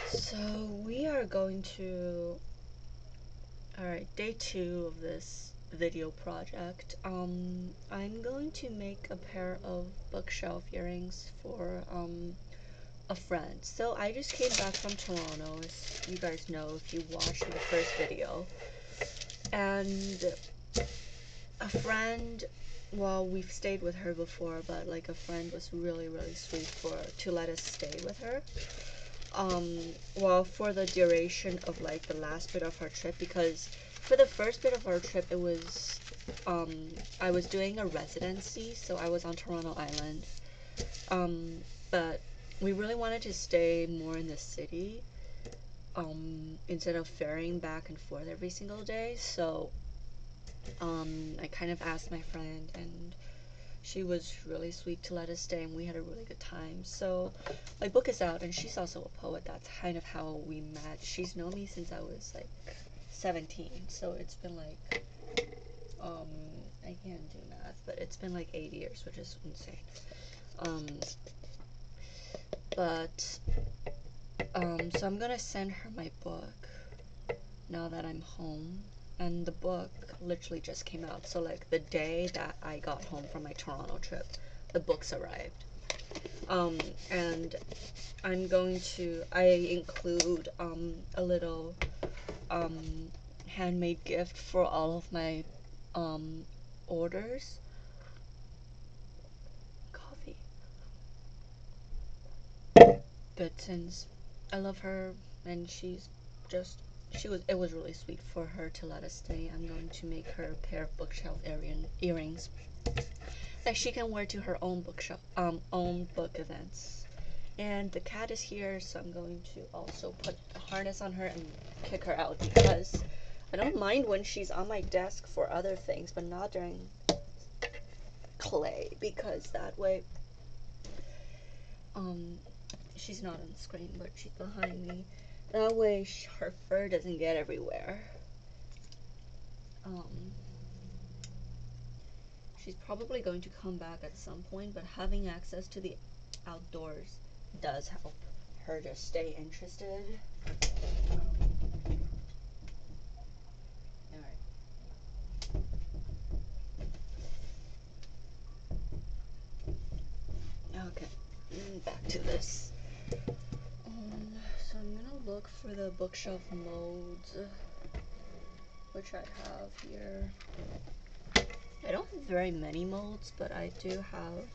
So we are going to, alright, day 2 of this video project. I'm going to make a pair of bookshelf earrings for a friend. So I just came back from Toronto, as you guys know if you watched my first video. And a friend, well, we've stayed with her before, but like a friend was really sweet to let us stay with her. Well, for the duration of like the last bit of our trip, because for the first bit of our trip it was I was doing a residency, so I was on Toronto Island, but we really wanted to stay more in the city instead of ferrying back and forth every single day. So I kind of asked my friend, and she was really sweet to let us stay, and we had a really good time. So my book is out, and she's also a poet. That's kind of how we met. She's known me since I was like 17, so it's been like I can't do math, but it's been like 8 years, which is insane. So I'm gonna send her my book now that I'm home. And the book literally just came out, so like the day that I got home from my Toronto trip, the books arrived. And I include a little handmade gift for all of my orders. Coffee. But since I love her and it was really sweet for her to let us stay, I'm going to make her a pair of bookshelf earrings that she can wear to her own own book events. And the cat is here, so I'm going to also put a harness on her and kick her out, because I don't mind when she's on my desk for other things, but not during clay, because that way she's not on the screen, but she's behind me. That way her fur doesn't get everywhere. She's probably going to come back at some point, but having access to the outdoors does help her to stay interested. Alright. Okay, back to this. So I'm gonna look for the bookshelf molds, which I have here. I don't have very many molds, but I do have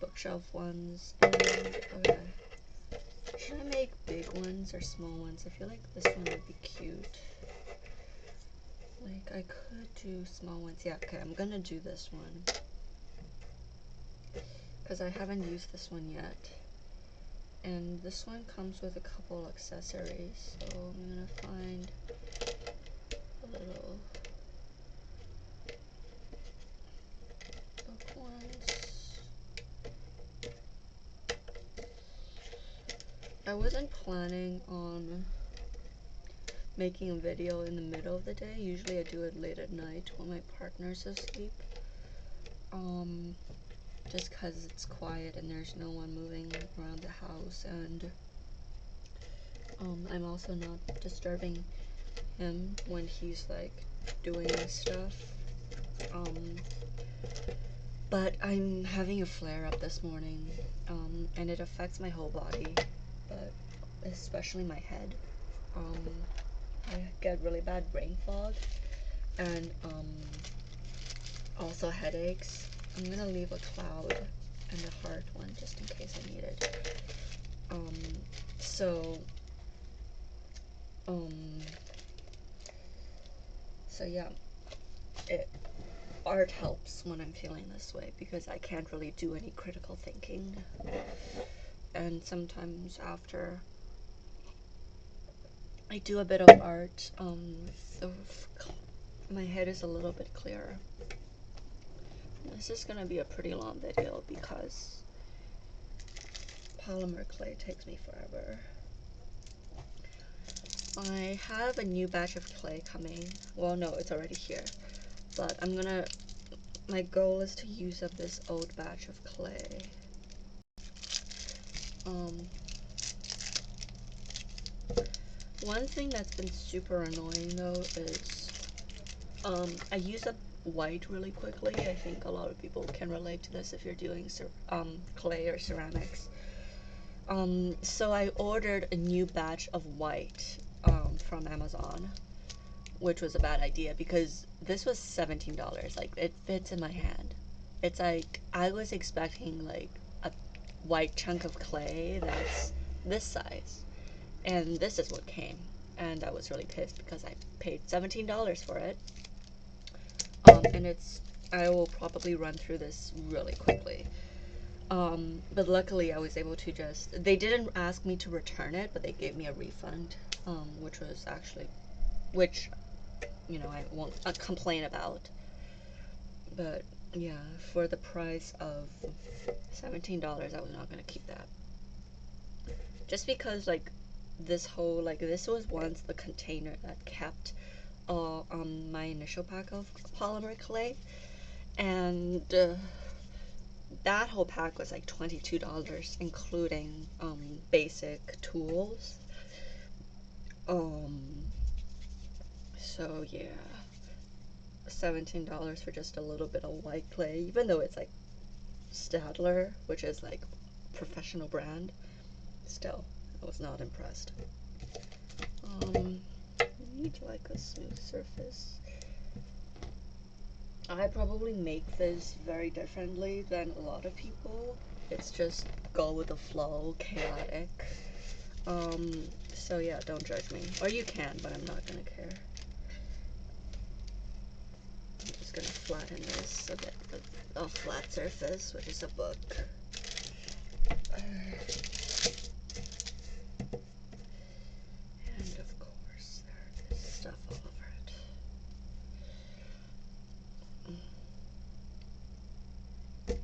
bookshelf ones. And, okay. Should I make big ones or small ones? I feel like this one would be cute. Like, I could do small ones. Yeah, okay, I'm gonna do this one, because I haven't used this one yet. And this one comes with a couple accessories, so I'm gonna find a little book ones. I wasn't planning on making a video in the middle of the day. Usually I do it late at night when my partner's asleep. Just because it's quiet and there's no one moving around the house, and I'm also not disturbing him when he's like doing stuff. But I'm having a flare-up this morning, and it affects my whole body, but especially my head. I get really bad brain fog, and also headaches. I'm gonna leave a cloud and a heart one just in case I need it. So yeah, art helps when I'm feeling this way, because I can't really do any critical thinking. And sometimes after I do a bit of art, my head is a little bit clearer. This is gonna be a pretty long video because polymer clay takes me forever. I have a new batch of clay coming. Well, no, it's already here. But my goal is to use up this old batch of clay. One thing that's been super annoying though is I use up white really quickly. I think a lot of people can relate to this if you're doing clay or ceramics. So I ordered a new batch of white from Amazon, which was a bad idea because this was $17. Like, it fits in my hand. It's like I was expecting like a white chunk of clay that's this size, and this is what came. And I was really pissed because I paid $17 for it. And I will probably run through this really quickly. But luckily I was able to they didn't ask me to return it, but they gave me a refund, which, you know, I won't complain about. But yeah, for the price of $17, I was not gonna keep that. Just because, like, this was once the container that kept my initial pack of polymer clay, and that whole pack was like $22, including basic tools. So yeah, $17 for just a little bit of white clay, even though it's like Stadler, which is like professional brand. Still, I was not impressed. You need like a smooth surface. I probably make this very differently than a lot of people. It's just go with the flow, chaotic. So yeah, don't judge me. Or you can, but I'm not gonna care. I'm just gonna flatten this a bit with a flat surface, which is a book. And of course, there is stuff all over it.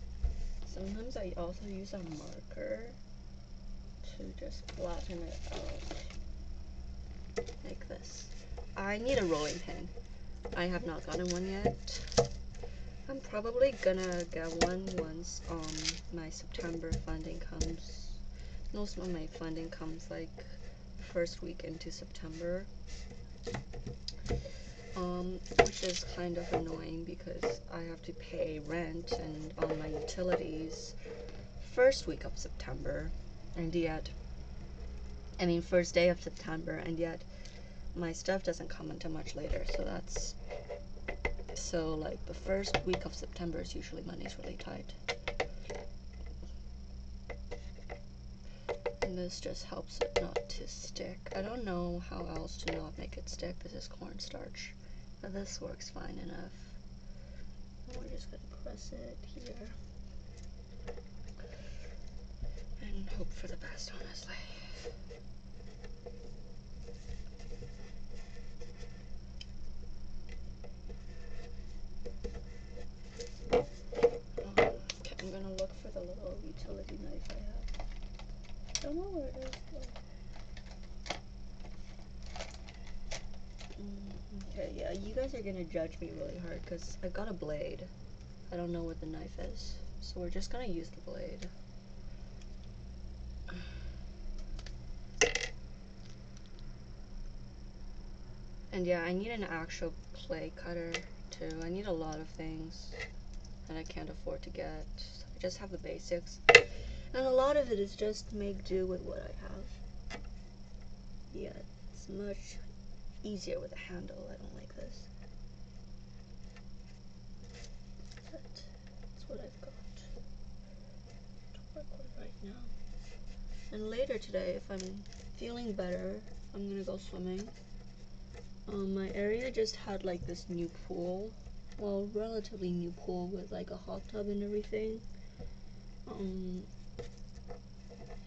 Sometimes I also use a marker to just flatten it out like this. I need a rolling pin. I have not gotten one yet. I'm probably gonna get one once my September funding comes. Most of my funding comes like the first week into September, which is kind of annoying because I have to pay rent and all my utilities first week of September, and yet, I mean first day of September, and yet my stuff doesn't come until much later. So like the first week of September is usually money's really tight. And this just helps it not to stick. I don't know how else to not make it stick. This is cornstarch, but this works fine enough. And we're just gonna press it here and hope for the best, honestly. Okay, I'm gonna look for the little utility knife I have. I don't know where it is though. Okay, yeah, you guys are gonna judge me really hard because I've got a blade. I don't know what the knife is, so we're just gonna use the blade. And yeah, I need an actual clay cutter too. I need a lot of things that I can't afford to get. So I just have the basics. And a lot of it is just make do with what I have. Yeah, it's much easier with a handle. I don't like this. But that's what I've got to work with right now. And later today, if I'm feeling better, I'm gonna go swimming. My area just had like this new pool, well, relatively new pool with like a hot tub and everything.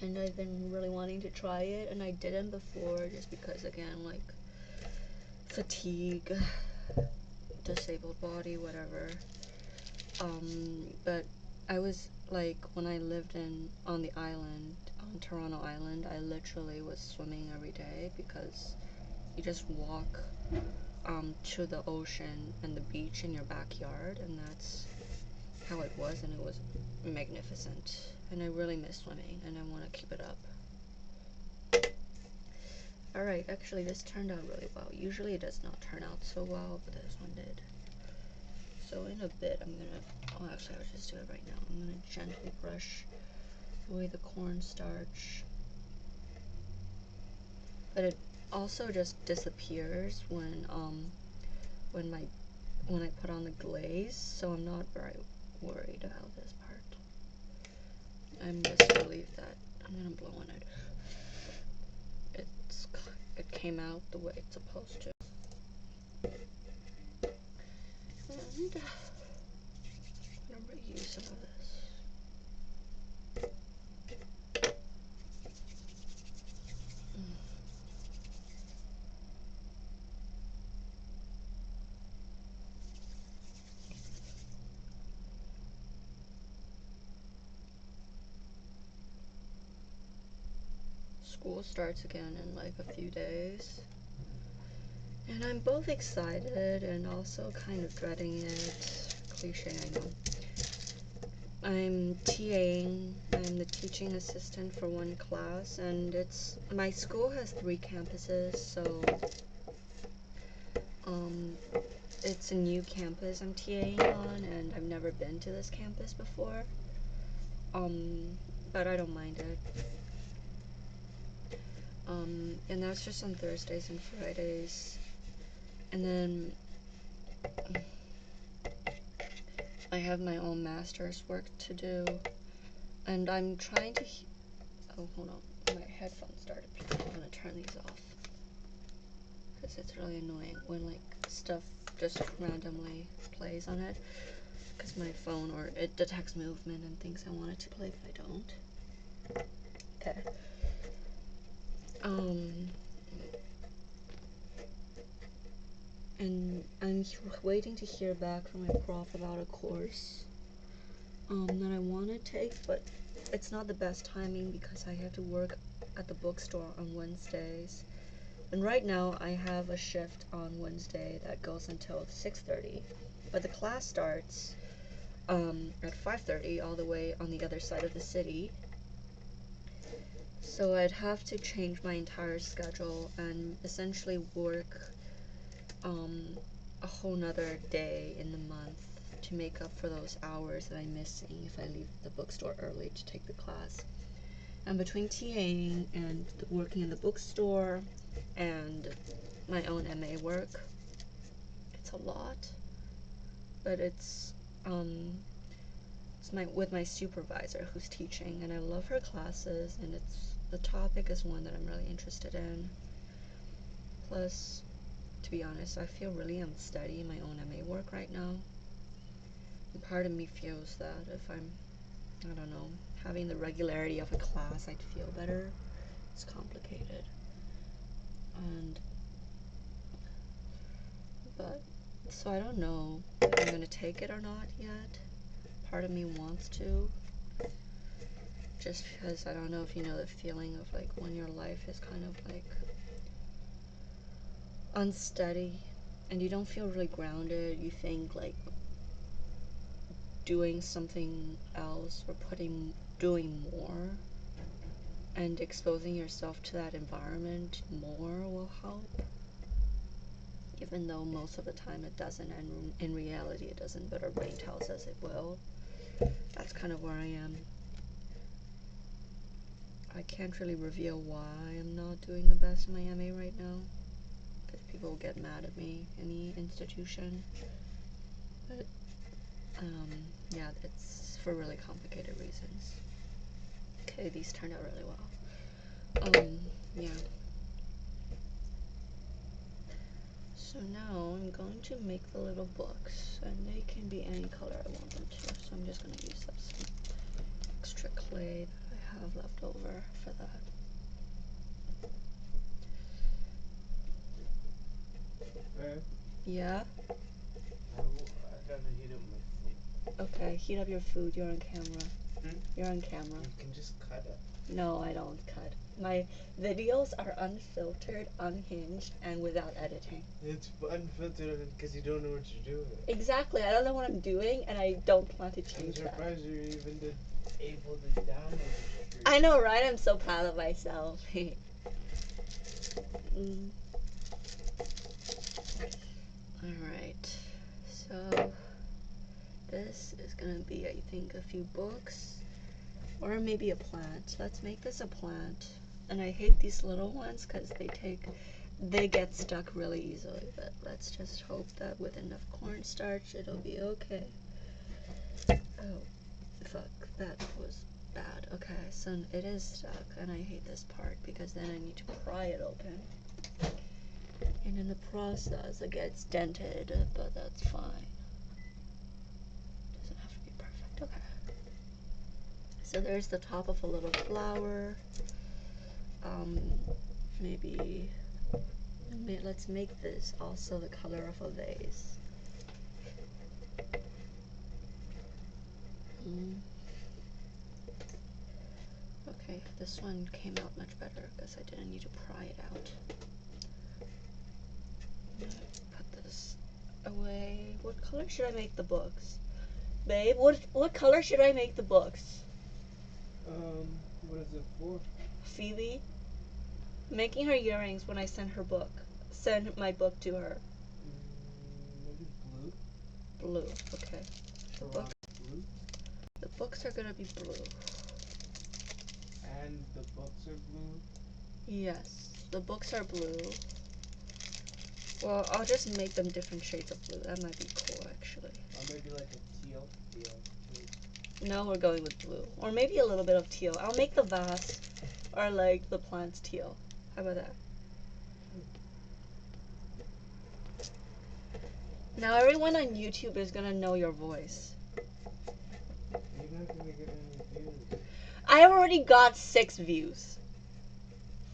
And I've been really wanting to try it, and I didn't before just because, again, like fatigue, disabled body, whatever. But I was like, when I lived on the island, on Toronto Island, I literally was swimming every day because you just walk to the ocean and the beach in your backyard, and that's how it was, and it was magnificent. And I really miss swimming, and I want to keep it up. Alright, actually this turned out really well. Usually it does not turn out so well, but this one did. So in a bit I'm gonna, oh actually I'll just do it right now. I'm gonna gently brush away the cornstarch. But it also just disappears when I put on the glaze, so I'm not very worried about this part. I'm just relieved that I'm gonna blow on it. It came out the way it's supposed to. And I'm gonna reuse some of this. School starts again in like a few days. And I'm both excited and also kind of dreading it. Cliche, I know. I'm TAing, I'm the teaching assistant for one class, and my school has 3 campuses, so it's a new campus I'm TAing on, and I've never been to this campus before, but I don't mind it. And that's just on Thursdays and Fridays, and then I have my own master's work to do, and I'm trying to oh, hold on, my headphones started playing. I'm gonna turn these off, because it's really annoying when like stuff just randomly plays on it, because my phone, or it detects movement and thinks I want it to play, but I don't. Okay. And I'm waiting to hear back from my prof about a course that I want to take, but it's not the best timing because I have to work at the bookstore on Wednesdays. And right now I have a shift on Wednesday that goes until 6:30, but the class starts at 5:30 all the way on the other side of the city. So I'd have to change my entire schedule and essentially work a whole nother day in the month to make up for those hours that I'm missing if I leave the bookstore early to take the class. And between TAing and working in the bookstore and my own MA work, it's a lot, but it's with my supervisor who's teaching, and I love her classes, and the topic is one that I'm really interested in. Plus, to be honest, I feel really unsteady in my own MA work right now. And part of me feels that if I'm, I don't know, having the regularity of a class, I'd feel better. It's complicated. So I don't know if I'm gonna take it or not yet. Part of me wants to. Just because I don't know if you know the feeling of like when your life is kind of like unsteady and you don't feel really grounded. You think like doing something else or doing more and exposing yourself to that environment more will help, even though most of the time it doesn't, and in reality it doesn't, but our brain tells us it will. That's kind of where I am. I can't really reveal why I'm not doing the best in my MA right now, because people will get mad at me in the institution. But yeah, it's for really complicated reasons. Okay, these turned out really well. Yeah. So now I'm going to make the little books, and they can be any color I want them to. So I'm just going to use up some extra clay that I have left over for that. Yeah? I gotta heat up my food. Okay, heat up your food. You're on camera. You're on camera. You can just cut it. No, I don't cut. My videos are unfiltered, unhinged, and without editing. It's unfiltered because you don't know what you're doing. Exactly, I don't know what I'm doing, and I don't plan to change that. I'm surprised you're even able to download it. I know, right? I'm so proud of myself. Alright, so this is gonna be, I think, a few books or maybe a plant. Let's make this a plant. And I hate these little ones because they get stuck really easily, but let's just hope that with enough cornstarch it'll be okay. Oh, fuck, that was bad. Okay, so it is stuck, and I hate this part because then I need to pry it open. And in the process, it gets dented, but that's fine. Doesn't have to be perfect. Okay. So there's the top of a little flower. Maybe let's make this also the color of a vase. Okay, this one came out much better because I didn't need to pry it out. Put this away. What color should I make the books? Babe, what color should I make the books? What is it for? Phoebe? Making her earrings when I send my book to her. Maybe blue? Blue, okay. Blue? The books are gonna be blue. And the books are blue? Yes, the books are blue. Well, I'll just make them different shades of blue. That might be cool, actually. Or maybe like a teal? No, we're going with blue. Or maybe a little bit of teal. I'll make the vase or like the plants teal. How about that? Now everyone on YouTube is gonna know your voice. You're not gonna get any views. I already got 6 views.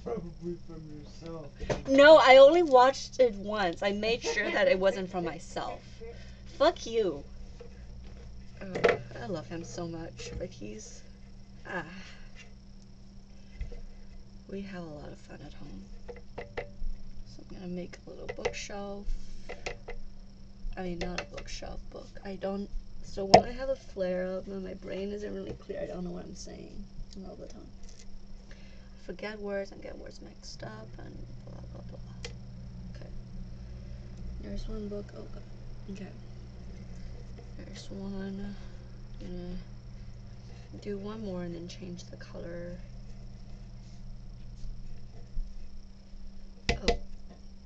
Probably from yourself. No, I only watched it once. I made sure that it wasn't from myself. Fuck you. Oh, I love him so much, but he's... We have a lot of fun at home. So I'm gonna make a little bookshelf. I mean, not a bookshelf, book. So when I have a flare-up and my brain isn't really clear, I don't know what I'm saying all the time. I forget words and get words mixed up and blah, blah, blah. Okay. There's one book. Oh, God. Okay. There's one. I'm gonna do one more and then change the color. Oh,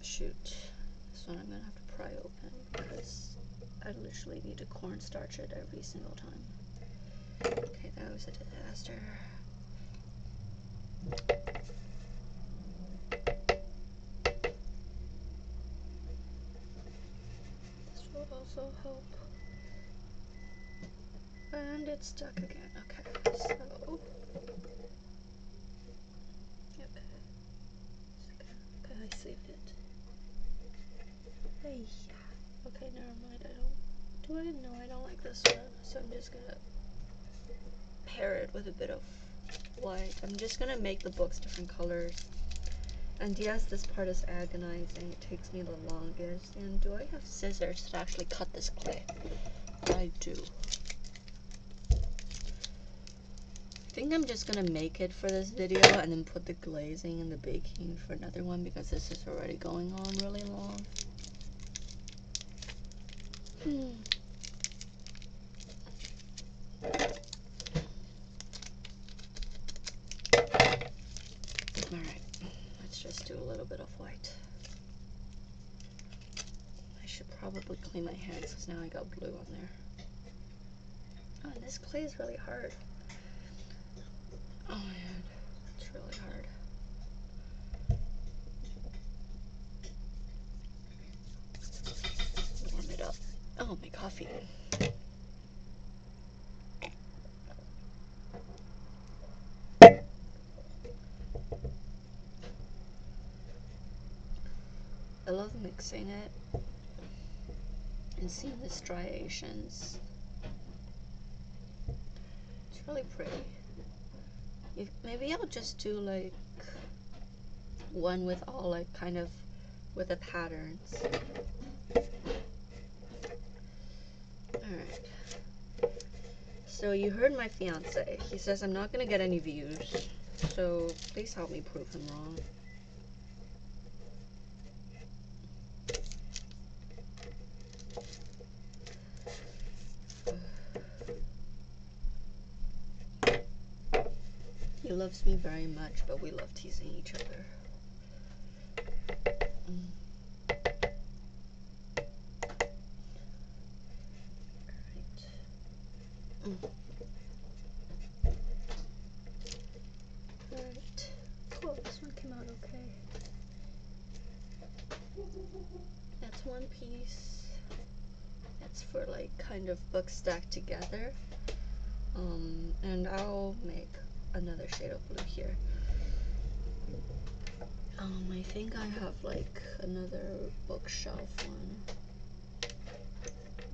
shoot. This one I'm gonna have to pry open because I literally need to cornstarch it every single time. Okay, that was a disaster. This will also help. And it's stuck again. Okay, so... Okay, I saved it. Hey, yeah. Okay, never mind. I don't like this one. So I'm just gonna pair it with a bit of white. I'm just gonna make the books different colors. And yes, this part is agonizing. It takes me the longest. And do I have scissors to actually cut this clay? I do. I think I'm just gonna make it for this video and then put the glazing and the baking for another one because this is already going on really long. Alright, let's just do a little bit of white. I should probably clean my hands because now I got blue on there. Oh, and this clay is really hard. Oh man, it's really hard. Warm it up. Oh, my coffee. I love mixing it and seeing the striations. It's really pretty. Maybe I'll just do like one with all like kind of with the patterns. Alright. So you heard my fiance. He says I'm not gonna get any views. So please help me prove him wrong. He loves me very much, but we love teasing each other. Alright, cool, this one came out okay. That's one piece. That's for like kind of books stacked together. And I'll make another shade of blue here. I think I have like another bookshelf one.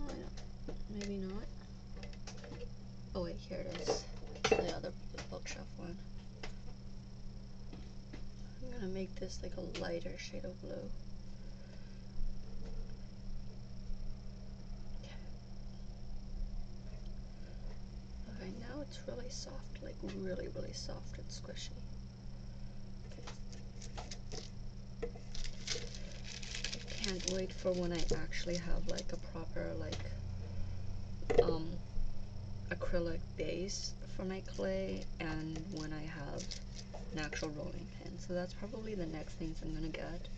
Oh, no, maybe not. Oh wait, here it is. The other bookshelf one. I'm gonna make this like a lighter shade of blue. Okay, now it's really soft, like really, really soft and squishy. I can't wait for when I actually have like a proper like acrylic base for my clay, and when I have an actual rolling pin. So that's probably the next things I'm gonna get,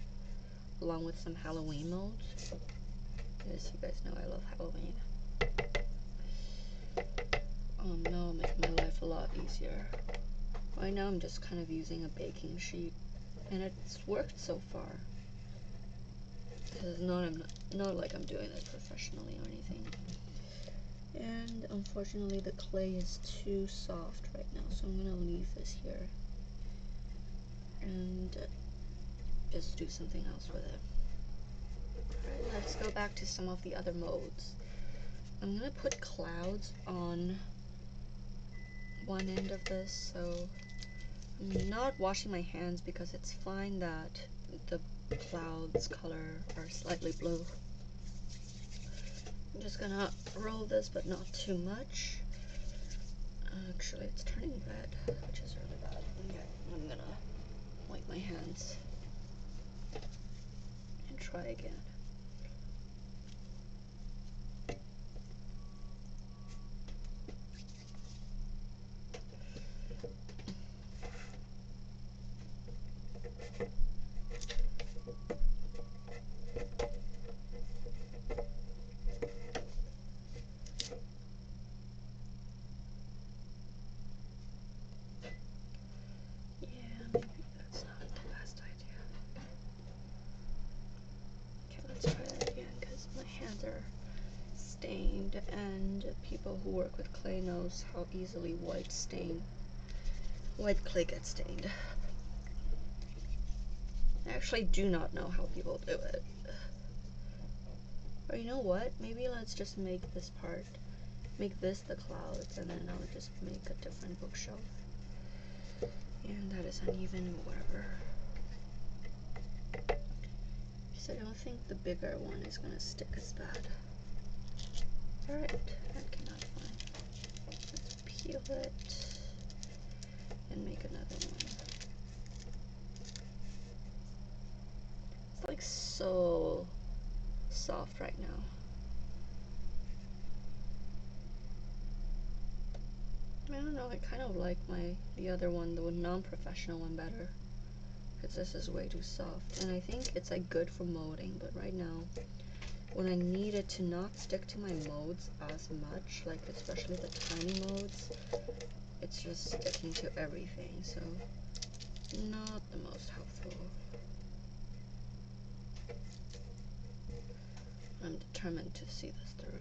along with some Halloween molds. As you guys know, I love Halloween. Now it'll make my life a lot easier. Right now I'm just kind of using a baking sheet, and it's worked so far. Because not like I'm doing it professionally or anything. And unfortunately the clay is too soft right now, so I'm gonna leave this here and just do something else with it. Alright, let's go back to some of the other modes. I'm gonna put clouds on one end of this, so I'm not washing my hands because it's fine that the clouds color are slightly blue. I'm just gonna roll this, but not too much. Actually, it's turning red, which is really bad. Okay, I'm gonna wipe my hands and try again. Stained, and people who work with clay knows how easily white clay gets stained. I actually do not know how people do it. Or you know what? Maybe let's just make this part, make this the clouds, and then I'll just make a different bookshelf. And that is uneven, whatever. Because I don't think the bigger one is gonna stick as bad. Alright, that came out fine. Let's peel it and make another one. It's like so soft right now. I don't know, I kind of like the other one, the non-professional one, better. Because this is way too soft. And I think it's like good for molding, but right now, when I need it to not stick to my molds as much, like especially the tiny molds, it's just sticking to everything, so not the most helpful. I'm determined to see this through.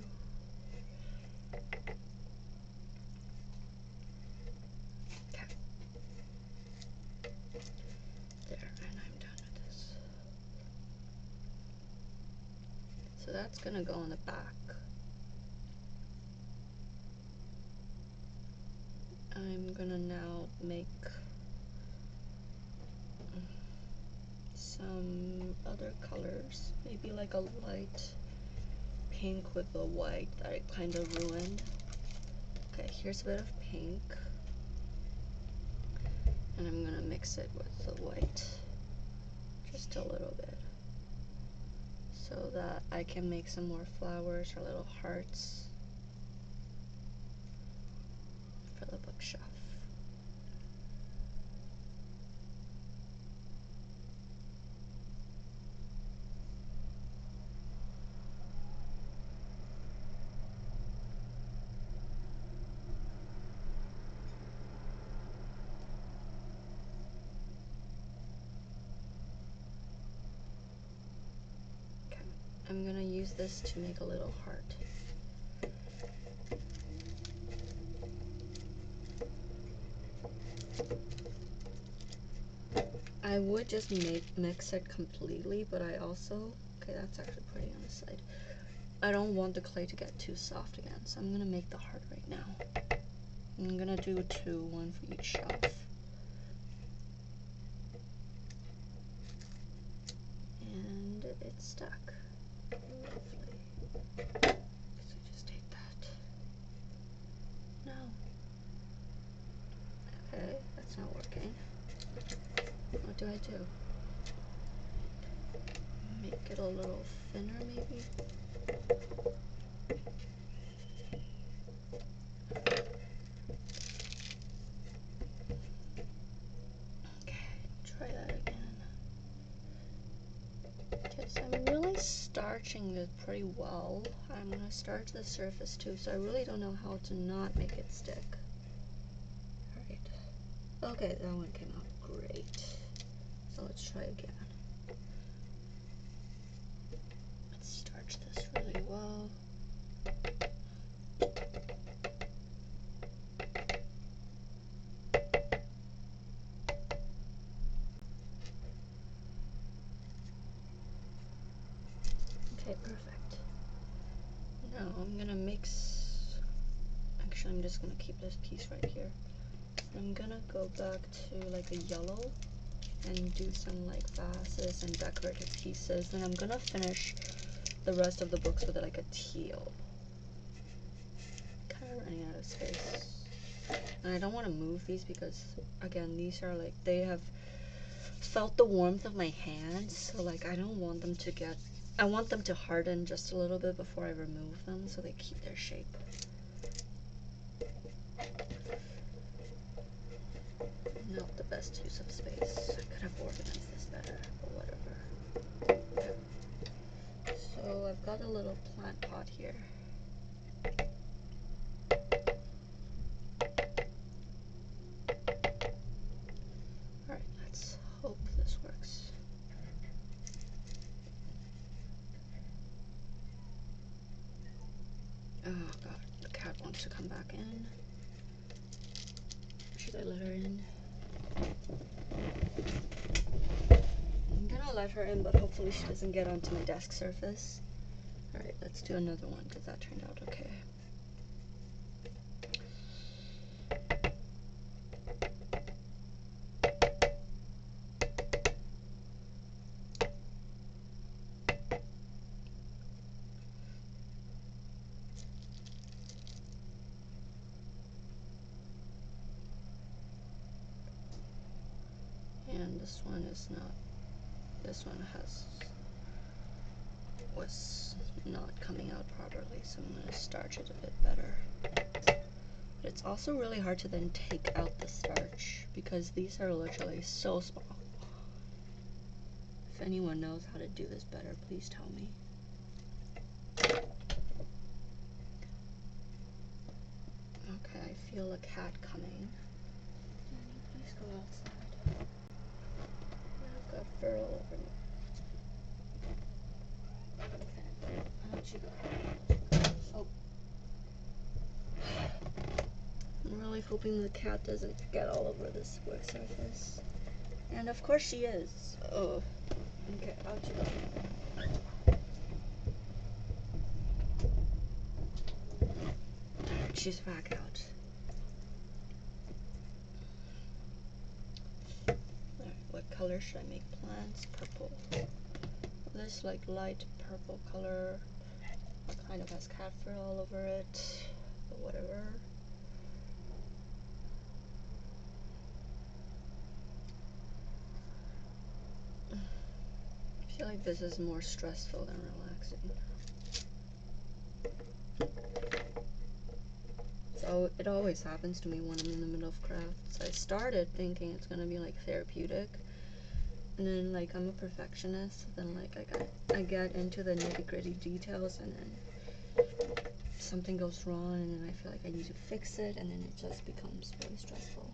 Okay. There, and I'm done with this. So that's gonna go on the back. I'm gonna now make some other colors, maybe like a light pink with the white that I kind of ruined. Okay, here's a bit of pink, and I'm gonna mix it with the white just a little bit so that I can make some more flowers or little hearts for the bookshelf. I'm gonna use this to make a little heart. I would just mix it completely, but I also, okay, that's actually pretty on the side. I don't want the clay to get too soft again, so I'm gonna make the heart right now. I'm gonna do two, one for each shelf. And it's stuck. Lovely. So just take that. No. Okay, that's not working. What do I do? Make it a little thinner, maybe? Okay, try that again. Okay, so I'm really starching it pretty well. I'm gonna starch the surface too, so I really don't know how to not make it stick. Alright. Okay, that one came out great. So let's try again. Let's starch this really well. Okay, perfect. Now I'm gonna mix, actually I'm just gonna keep this piece right here. I'm gonna go back to like a yellow and do some like vases and decorative pieces. Then I'm gonna finish the rest of the books with like a teal. Kind of running out of space. And I don't want to move these because again, these are like, they have felt the warmth of my hands, so like I don't want them to get, I want them to harden just a little bit before I remove them so they keep their shape. Not the best use of space. I could have organized this better, but whatever. Okay. So I've got a little plant pot here. Alright, let's hope this works. Oh god, the cat wants to come back in. Should I let her in? I'm gonna let her in, but hopefully she doesn't get onto my desk surface. Alright, let's do another one because that turned out okay. And this one is not, this one was not coming out properly, so I'm going to starch it a bit better. But it's also really hard to then take out the starch because these are literally so small. If anyone knows how to do this better, please tell me. Okay, I feel a cat coming. Danny, please go outside. I've got fur all over me. Okay, out you go. Oh. I'm really hoping the cat doesn't get all over this work surface. And of course she is. Oh. Okay, out you go. She's back out. Alright, what color should I make plants? Purple. This like light purple color. It kind of has cat fur all over it. But whatever. I feel like this is more stressful than relaxing. So it always happens to me when I'm in the middle of crafts. I started thinking it's gonna be like therapeutic, and then like I'm a perfectionist. Then like I get into the nitty-gritty details, and then something goes wrong, and then I feel like I need to fix it, and then it just becomes very stressful.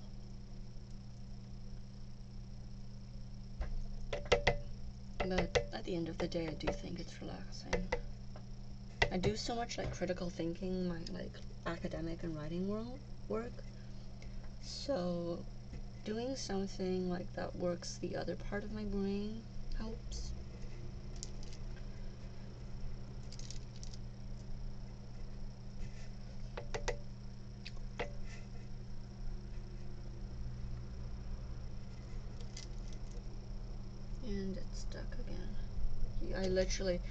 But at the the end of the day, I do think it's relaxing. I do so much like critical thinking, my like academic and writing work. So doing something like that works the other part of my brain helps. And it's stuck again. I literally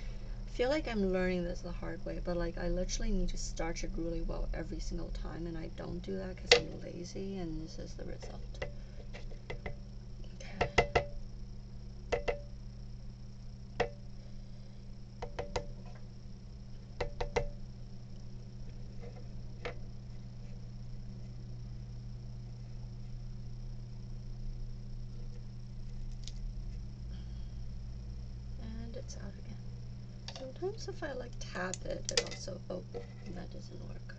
feel like I'm learning this the hard way, but like I literally need to starch it really well every single time, and I don't do that because I'm lazy, and this is the result. Okay. And it's out again. Sometimes if I like tap it, it also, oh, that doesn't work.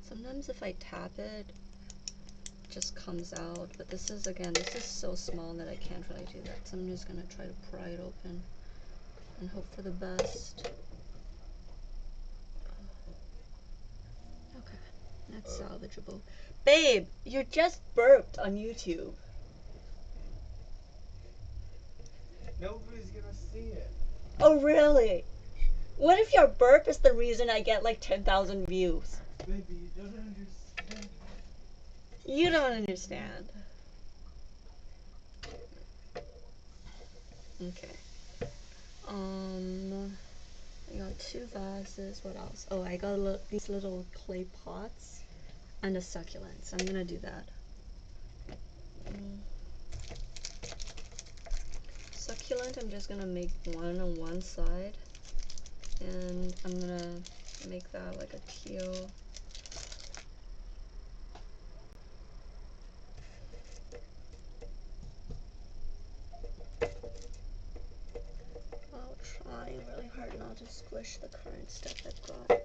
Sometimes if I tap it, it just comes out, but this is, again, this is so small that I can't really do that, so I'm just gonna try to pry it open and hope for the best. Okay, that's salvageable. Babe, you just burped on YouTube. Nobody's gonna see it. Oh, really? What if your burp is the reason I get like 10,000 views? Baby, you don't understand. You don't understand. Okay. I got 2 vases. What else? Oh, I got these little clay pots and a succulent. So I'm gonna do that. Succulent, I'm just gonna make one on one side, and I'm gonna make that like a teal. I'll try really hard not to squish the current stuff I've got.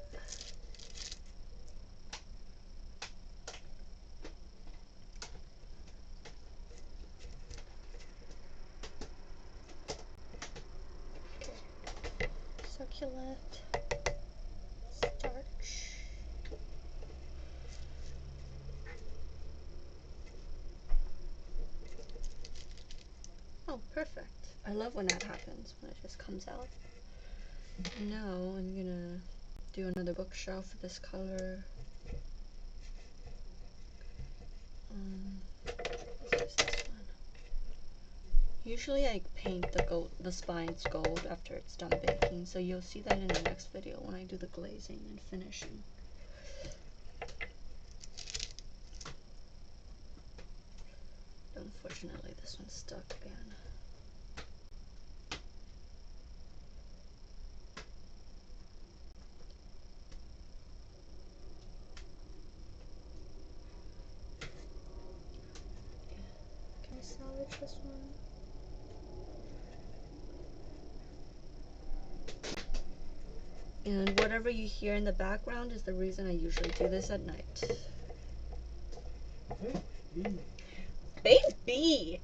Succulent, starch. Oh, perfect. I love when that happens, when it just comes out. Now I'm gonna do another bookshelf with this color. Let's use this one. Usually I paint the spines gold after it's done baking, so you'll see that in the next video when I do the glazing and finishing. Unfortunately, this one's stuck again. Can I salvage this one? And whatever you hear in the background is the reason I usually do this at night. Baby. Baby!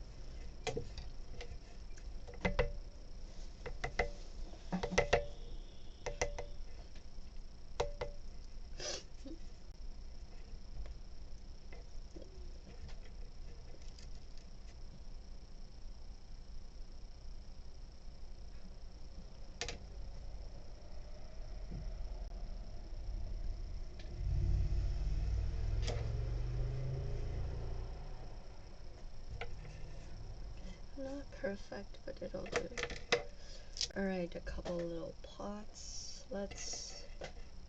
Not perfect, but it'll do. Alright, a couple little pots. Let's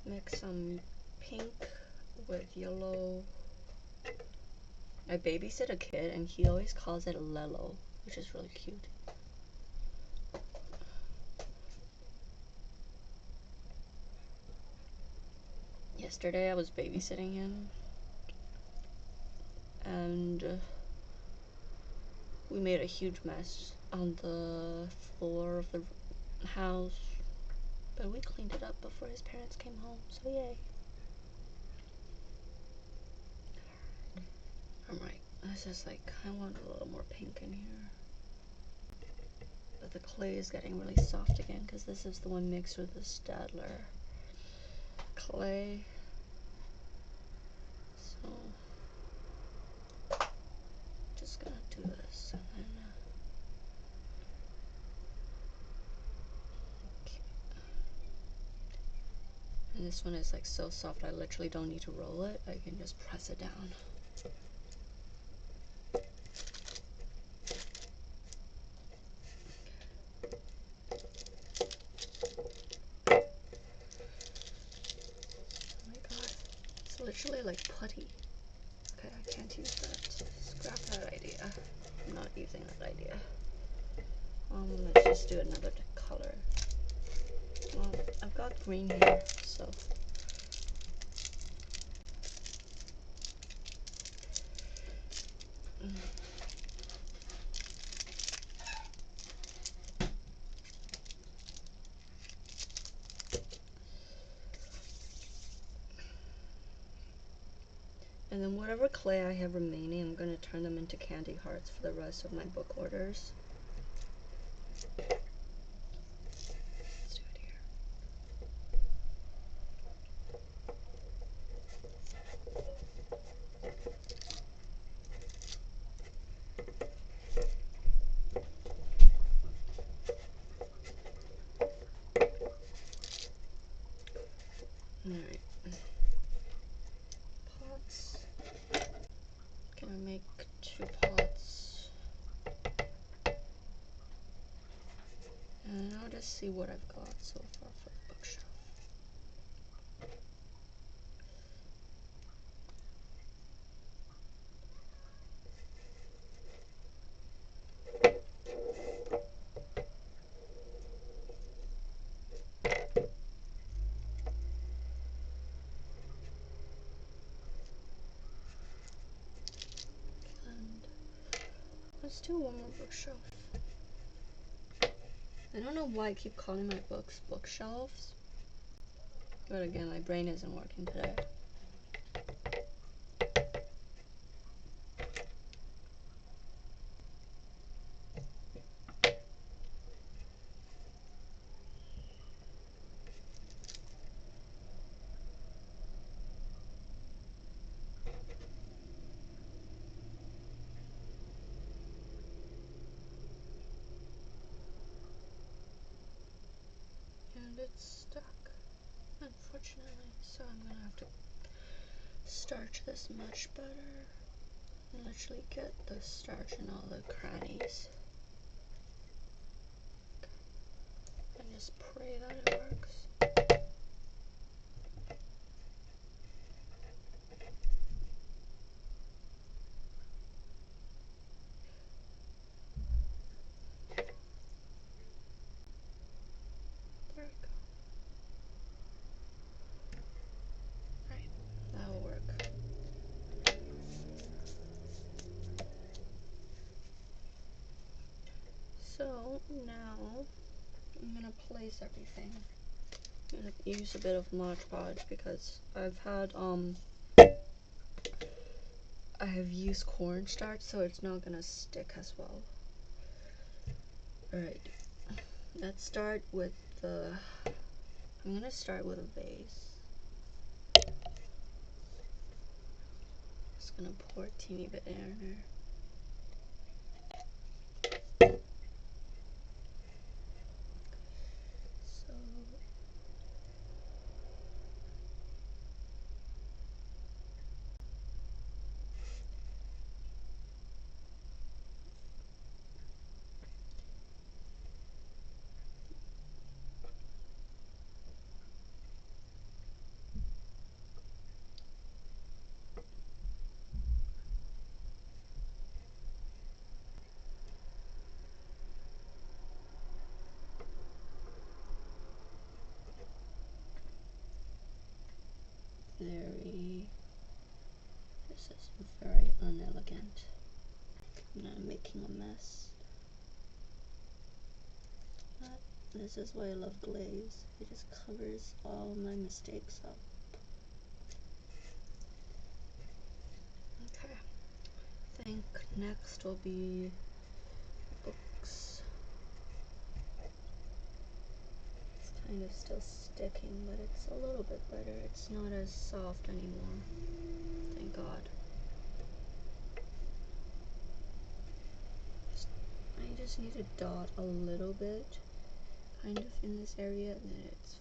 mix some pink with yellow. I babysit a kid and he always calls it Lelo, which is really cute. Yesterday I was babysitting him and we made a huge mess on the floor of the house, but we cleaned it up before his parents came home, so yay. I'm right. This is like, I want a little more pink in here. but the clay is getting really soft again because this is the one mixed with the Stadler clay. So just gonna do this and then okay. And this one is like so soft I literally don't need to roll it, I can just press it down. Oh my god, it's literally like putty. Okay, I can't use that. Scrap that idea. I'm not using that idea. Let's just do another color. Well, I've got green here, so and then whatever clay I have remaining, I'm going to turn them into candy hearts for the rest of my book orders. Let's do it here. Alright. Pots. Gonna make 2 pots. And I'll just see what I've got so far for the bookshelf. And let's do one more bookshelf. I don't know why I keep calling my books bookshelves, but again, my brain isn't working today. And it's stuck, unfortunately, so I'm gonna have to starch this much better and literally get the starch in all the crannies and just pray that it works. There we go. Right, that'll work. So now I'm gonna place everything. I'm gonna use a bit of Mod Podge because I have used cornstarch, so it's not gonna stick as well. Alright, let's start with I'm gonna start with a vase. Just gonna pour a teeny bit in there. So this is very unelegant. I'm making a mess. But this is why I love glaze. It just covers all my mistakes up. Okay. I think next will be books. kind of still sticking, but it's a little bit better. It's not as soft anymore. Thank God. I just need to dot a little bit, kind of in this area, and then it's fine.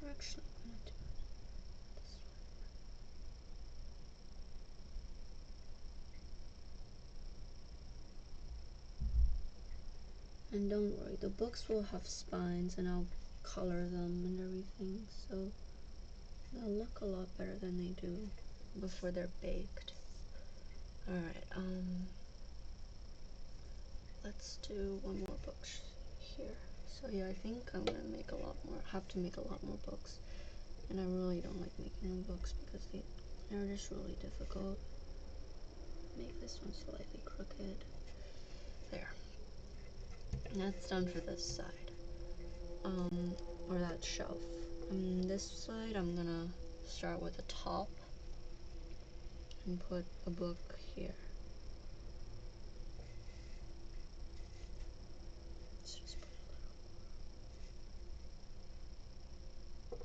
We're actually gonna do this one. And don't worry, the books will have spines and I'll color them and everything, so they'll look a lot better than they do before they're baked. Alright, let's do one more book here. So yeah, I think I'm gonna make a lot more, have to make a lot more books. And I really don't like making them books because they're just really difficult. Make this one slightly crooked. There. And that's done for this side. Or that shelf. This side I'm gonna start with the top and put a book here. Let's just put a little.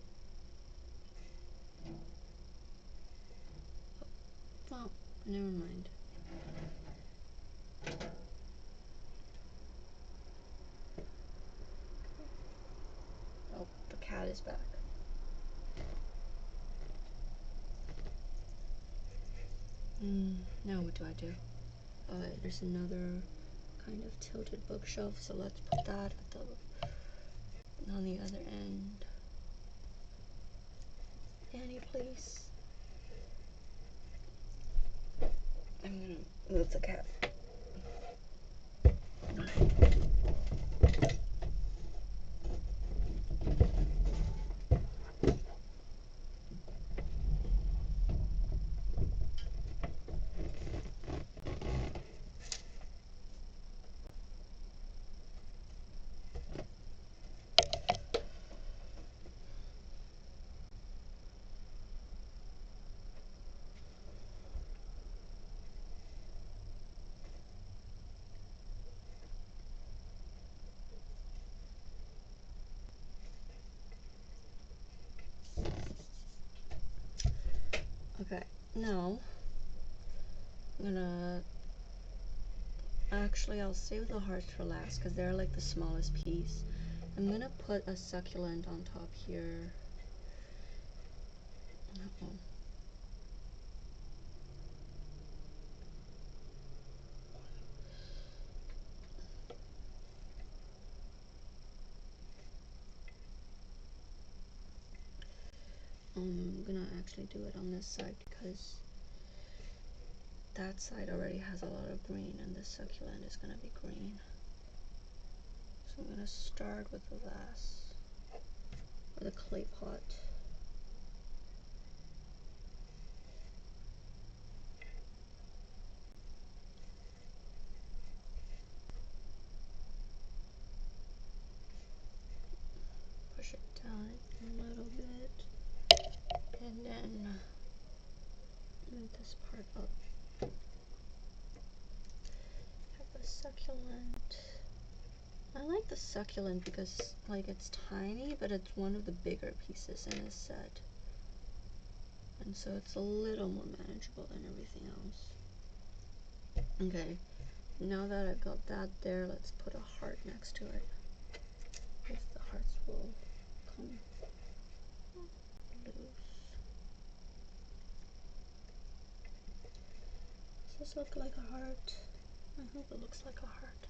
Oh, never mind. Oh, the cat is back. Now what do I do? There's another kind of tilted bookshelf, so let's put that on the other end. Annie, please. I'm gonna move the cat. Okay, now I'm gonna actually I'll save the hearts for last because they're like the smallest piece. I'm gonna put a succulent on top here. I'm gonna actually do it on this side because that side already has a lot of green and this succulent is gonna be green. So I'm gonna start with the vase, or the clay pot. Push it down a little bit, and then move this part up. Have the succulent. I like the succulent because like it's tiny, but it's one of the bigger pieces in this set. And so it's a little more manageable than everything else. Okay, now that I've got that there, let's put a heart next to it. If the hearts will come loose. Does this look like a heart? I hope it looks like a heart.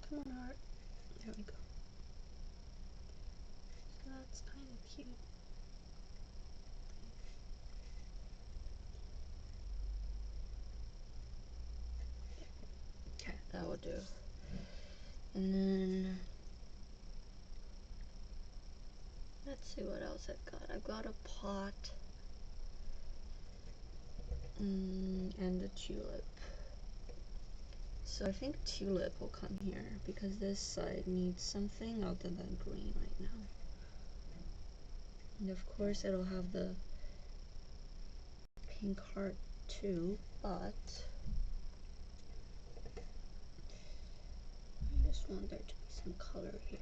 Come on, heart. There we go. So that's kind of cute. Okay, that will do. And then see what else I've got. I've got a pot and a tulip. So I think tulip will come here because this side needs something other than green right now. And of course it'll have the pink heart too, but I just want there to be some color here.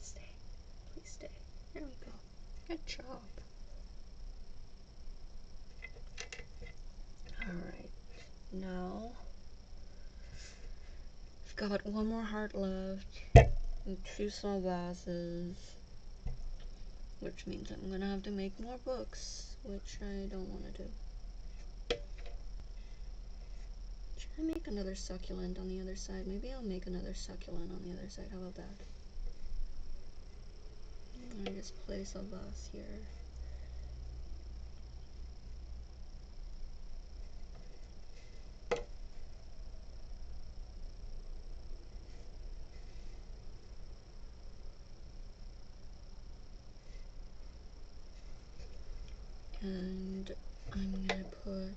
Stay. Please stay. There we go. Good job. Alright. Now I've got one more heart left and 2 small vases, which means I'm gonna have to make more books, which I don't want to do. Should I make another succulent on the other side? Maybe I'll make another succulent on the other side. How about that? I just place a vase here. And I'm gonna put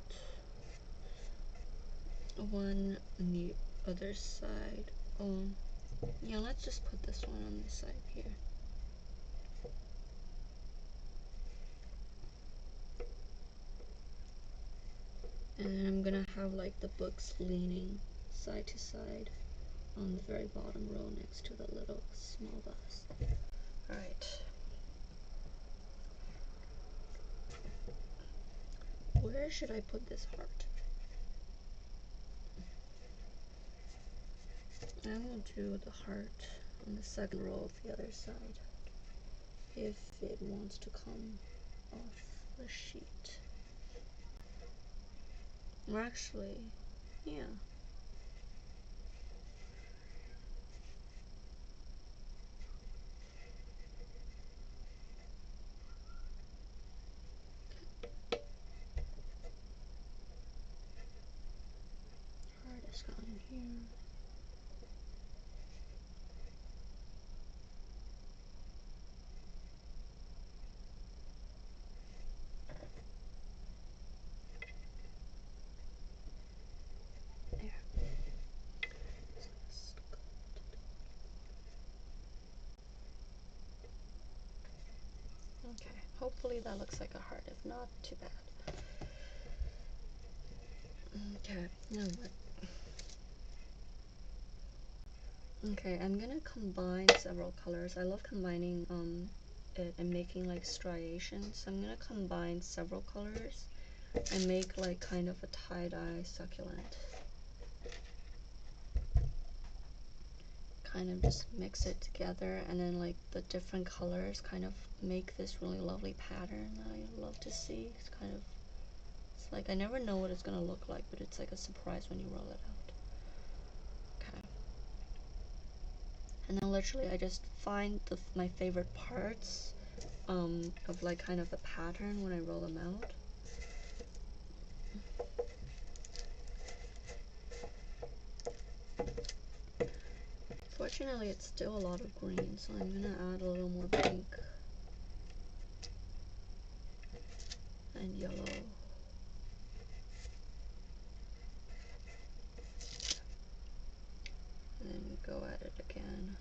one on the other side. Yeah, let's just put this one on this side here. And I'm gonna have like the books leaning side to side on the very bottom row next to the little small vase. Alright. Where should I put this heart? I will do the heart on the second row of the other side if it wants to come off the sheet. Or actually, yeah. Heart has gone in here. Okay, hopefully that looks like a heart. If not, too bad. Okay, now what? Okay, I'm gonna combine several colors. I love combining it and making like striations. So I'm gonna combine several colors and make like kind of a tie-dye succulent. Kind of just mix it together, and then like the different colors kind of make this really lovely pattern that I love to see. It's kind of, it's like I never know what it's gonna look like, but it's like a surprise when you roll it out. Okay. And then literally I just find my favorite parts of like kind of the pattern when I roll them out. Fortunately, it's still a lot of green, so I'm gonna add a little more pink and yellow. And then go at it again.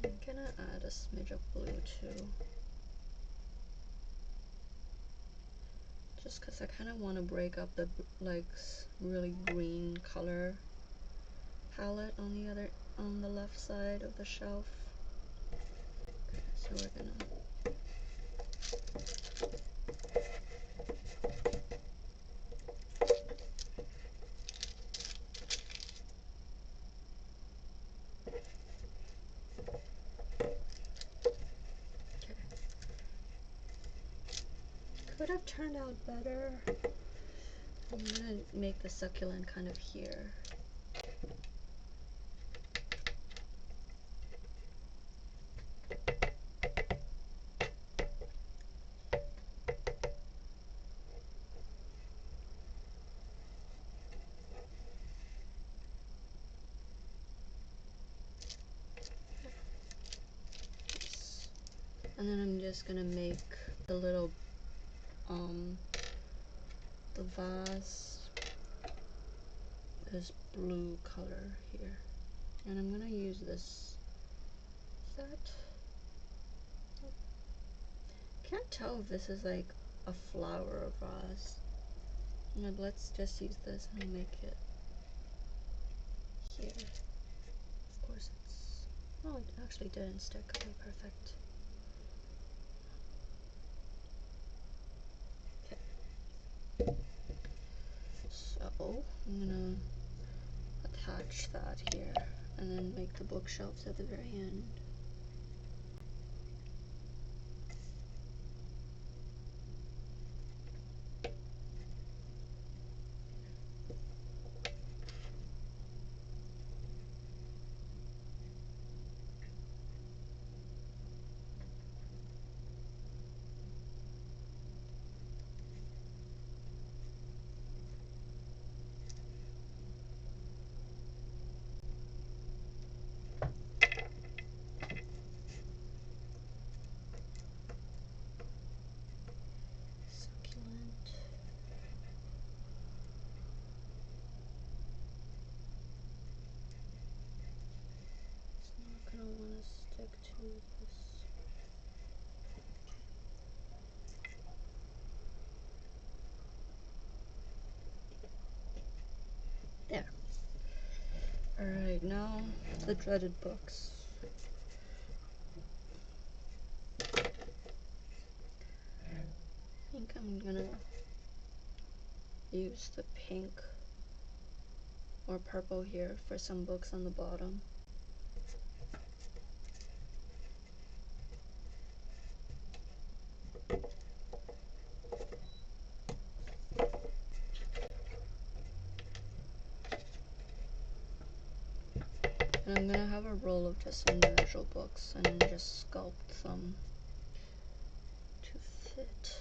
I'm gonna add a smidge of blue too. Just because I kind of want to break up the like really green color palette on the left side of the shelf. Okay, so we're gonna could have turned out better. I'm gonna make the succulent kind of here. And then I'm just gonna make the little the vase this blue color here, and I'm gonna use this set. Can't tell if this is like a flower or vase. And let's just use this and I'll make it here. Of course it's, oh, it actually didn't stick. Okay, perfect. Okay. So I'm gonna attach that here and then make the bookshelves at the very end. Succulent. It's not gonna want to stick to this. There. Alright, now the dreaded books. I think I'm gonna use the pink or purple here for some books on the bottom. And I'm gonna have a roll of just individual books and just sculpt them to fit.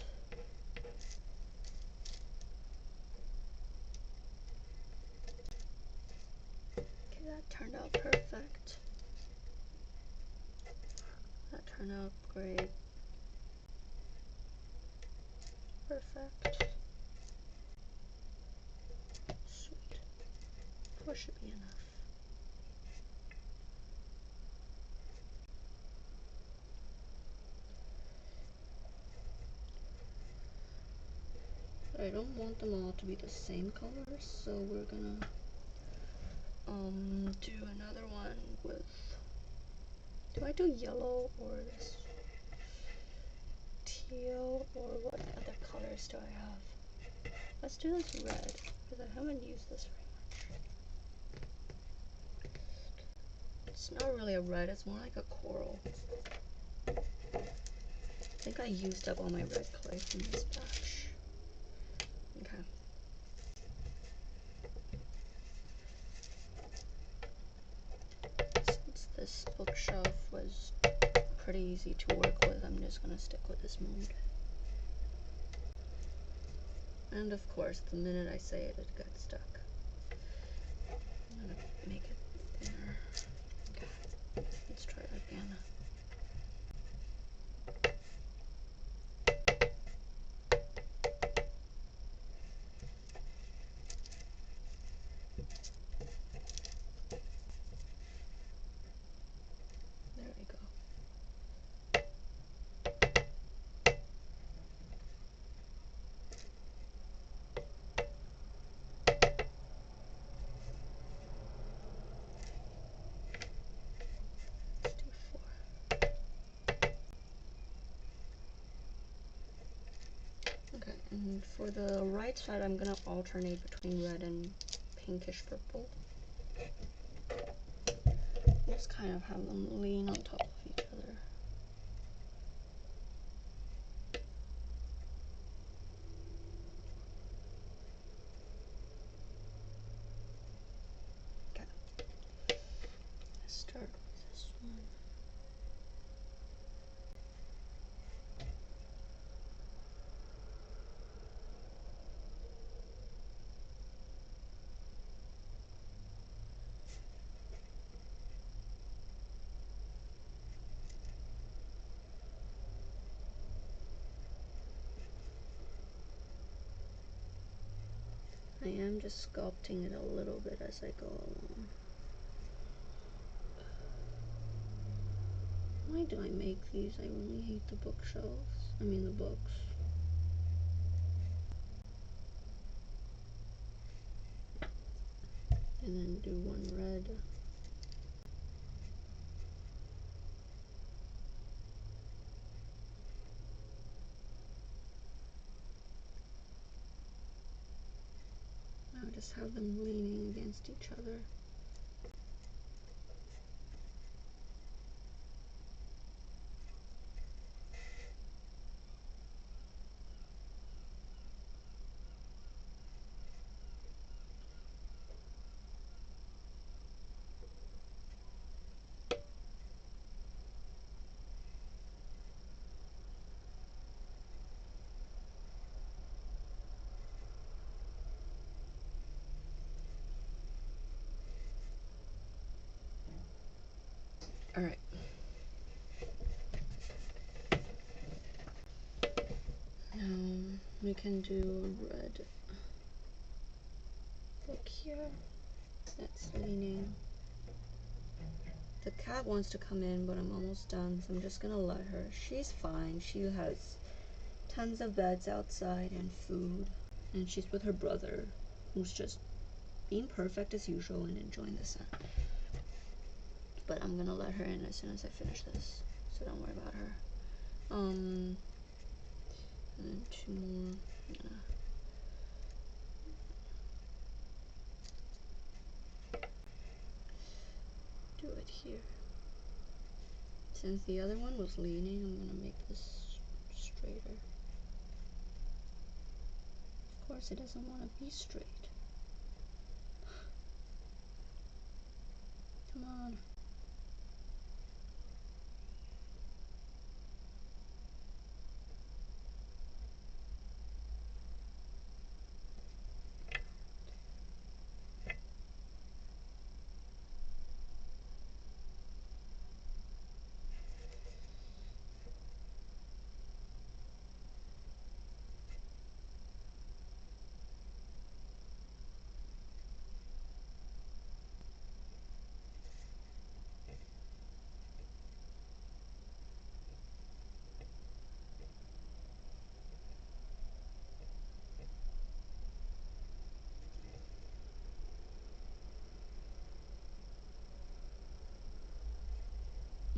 Okay, that turned out perfect. That turned out great. Perfect. Sweet. 4 should be enough. I don't want them all to be the same color, so we're gonna do another one with, do I do yellow or this teal, or what other colors do I have? Let's do this red, because I haven't used this very much. It's not really a red, it's more like a coral. I think I used up all my red clay from this batch. Okay. Since this bookshelf was pretty easy to work with, I'm just gonna stick with this mood. And of course, the minute I say it, it gets stuck. I'm gonna make it thinner. Okay, let's try it again. There we go. Let's do 4. Okay, and for the right side, I'm gonna alternate between red and pinkish purple. Just kind of have them lean on top of each other. Okay. Let's start with this one. I am just sculpting it a little bit as I go along. Why do I make these? I really hate the bookshelves. I mean the books. And then do one red. Now just have them leaning against each other. Alright. We can do a red book here that's leaning. The cat wants to come in, but I'm almost done, so I'm just gonna let her. She's fine. She has tons of beds outside and food, and she's with her brother, who's just being perfect as usual and enjoying the sun. But I'm gonna let her in as soon as I finish this, so don't worry about her. And then two more. Do it here. Since the other one was leaning, I'm gonna make this straighter. Of course, it doesn't want to be straight. Come on.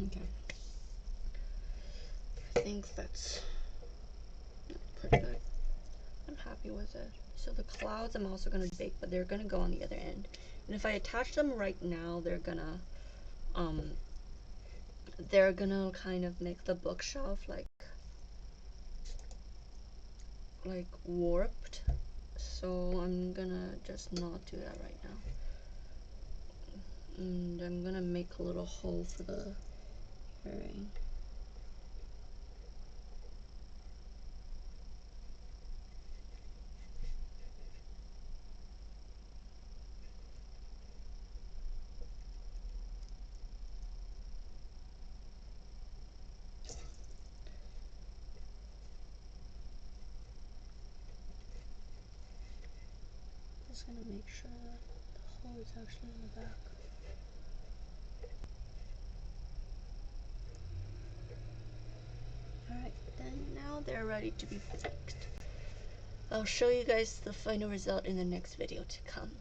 Okay. I think that's pretty good. I'm happy with it. So the clouds I'm also gonna bake, but they're gonna go on the other end. And if I attach them right now, they're gonna kind of make the bookshelf like warped. So I'm gonna just not do that right now. And I'm gonna make a little hole for the herring. Just gonna make sure that the hole is actually in the back. Alright, then now they're ready to be baked. I'll show you guys the final result in the next video to come.